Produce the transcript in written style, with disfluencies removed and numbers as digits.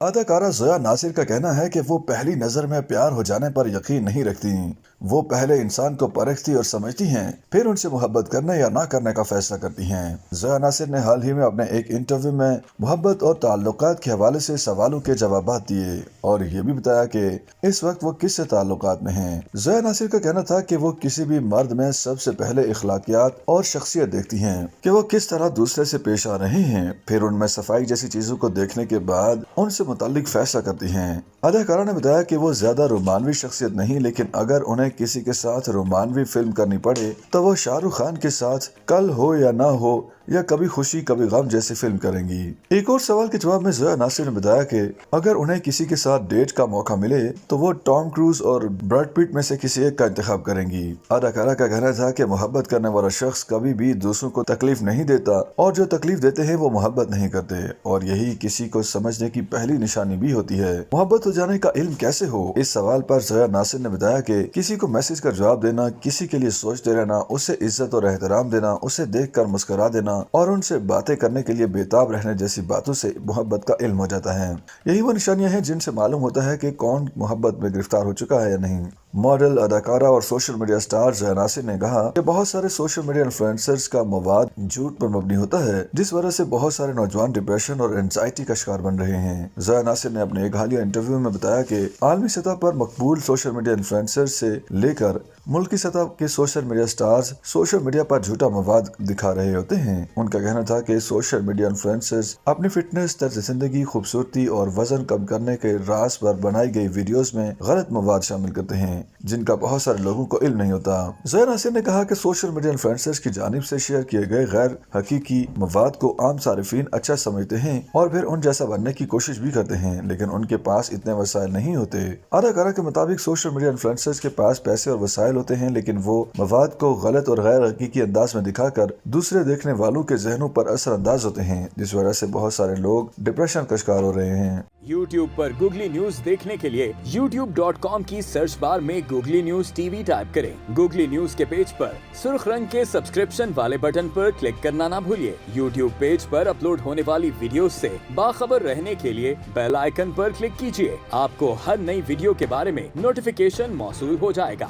اداکارہ ضیا ناصر کا کہنا ہے کہ وہ پہلی نظر میں پیار ہو جانے پر یقین نہیں رکھتی۔ وہ پہلے انسان کو پرکھتی اور سمجھتی ہیں، پھر ان سے محبت کرنے یا نہ کرنے کا فیصلہ کرتی ہیں۔ ضیا ناصر نے حال ہی میں اپنے ایک انٹرویو میں محبت اور تعلقات کے حوالے سے سوالوں کے جوابات دیے اور یہ بھی بتایا کہ اس وقت وہ کس سے تعلقات میں ہیں۔ ضیا ناصر کا کہنا تھا کہ وہ کسی بھی مرد میں سب سے پہلے اخلاقیات اور شخصیت دیکھتی ہیں کہ وہ کس طرح دوسرے سے پیش آ رہے ہیں، پھر ان میں صفائی جیسی چیزوں کو دیکھنے کے بعد ان سے متعلق فیصلہ کرتی ہیں۔ اداکارہ نے بتایا کہ وہ زیادہ رومانوی شخصیت نہیں، لیکن اگر انہیں کسی کے ساتھ رومانوی فلم کرنی پڑے تو وہ شاہ رخ خان کے ساتھ کل ہو یا نہ ہو یا کبھی خوشی کبھی غم جیسی فلم کریں گی۔ ایک اور سوال کے جواب میں ضیا ناصر نے بتایا کہ اگر انہیں کسی کے ساتھ ڈیٹ کا موقع ملے تو وہ ٹام کروز اور بریڈ پٹ میں سے کسی ایک کا انتخاب کریں گی۔ اداکارہ کا کہنا تھا کہ محبت کرنے والا شخص کبھی بھی دوسروں کو تکلیف نہیں دیتا اور جو تکلیف دیتے ہیں وہ محبت نہیں کرتے، اور یہی کسی کو سمجھنے کی پہلی نشانی بھی ہوتی ہے۔ محبت ہو جانے کا علم کیسے ہو؟ اس سوال پر ضیا ناصر نے بتایا کہ کسی کو میسج کا جواب دینا، کسی کے لیے سوچتے رہنا، اسے عزت اور احترام دینا، اسے دیکھ کر مسکرا دینا اور ان سے باتیں کرنے کے لیے بےتاب رہنے جیسی باتوں سے محبت کا علم ہو جاتا ہے۔ یہی وہ نشانیاں ہیں جن سے معلوم ہوتا ہے کہ کون محبت میں گرفتار ہو چکا ہے یا نہیں۔ ماڈل، اداکارہ اور سوشل میڈیا سٹار ضیا ناصر نے کہا کہ بہت سارے سوشل میڈیا انفلوئنسرز کا مواد جھوٹ پر مبنی ہوتا ہے، جس وجہ سے بہت سارے نوجوان ڈپریشن اور اینزائٹی کا شکار بن رہے ہیں۔ ضیا ناصر نے اپنے ایک حالیہ انٹرویو میں بتایا کہ عالمی سطح پر مقبول سوشل میڈیا انفلوئنسرز سے لے کر ملکی سطح کے social media stars social media پر جھوٹا مواد دکھا رہے ہوتے ہیں۔ ان کا کہنا تھا کہ سوشل میڈیا انفلوئنسرز اپنی فٹنس، طرز زندگی، خوبصورتی اور وزن کم کرنے کے راز پر بنائی گئی ویڈیوز میں غلط مواد شامل کرتے ہیں، جن کا بہت سارے لوگوں کو علم نہیں ہوتا۔ ضیا ناصر نے کہا کہ سوشل میڈیا انفلوئنسرز کی جانب سے شیئر کیے گئے غیر حقیقی مواد کو عام صارفین اچھا سمجھتے ہیں اور پھر ان جیسا بننے کی کوشش بھی کرتے ہیں، لیکن ان کے پاس اتنے وسائل نہیں ہوتے۔ اداکارہ کے مطابق سوشل میڈیا انفلوئنسرز کے پاس پیسے اور وسائل ہوتے ہیں، لیکن وہ مواد کو غلط اور غیر حقیقی انداز میں دکھا کر دوسرے دیکھنے والوں کے ذہنوں پر اثر انداز ہوتے ہیں، جس وجہ سے بہت سارے لوگ ڈپریشن کا شکار ہو رہے ہیں۔ YouTube پر گوگلی نیوز دیکھنے کے لیے youtube.com کی سرچ بار میں googly news T V type کریں۔ گوگلی نیوز کے پیج پر سرخ رنگ کے سبسکرپشن والے بٹن پر کلک کرنا نہ بھولیے۔ YouTube پیج پر اپلوڈ ہونے والی ویڈیوز سے باخبر رہنے کے لیے بیل آئیکن پر کلک کیجیے۔ آپ کو ہر نئی ویڈیو کے بارے میں نوٹیفیکیشن موصول ہو جائے گا۔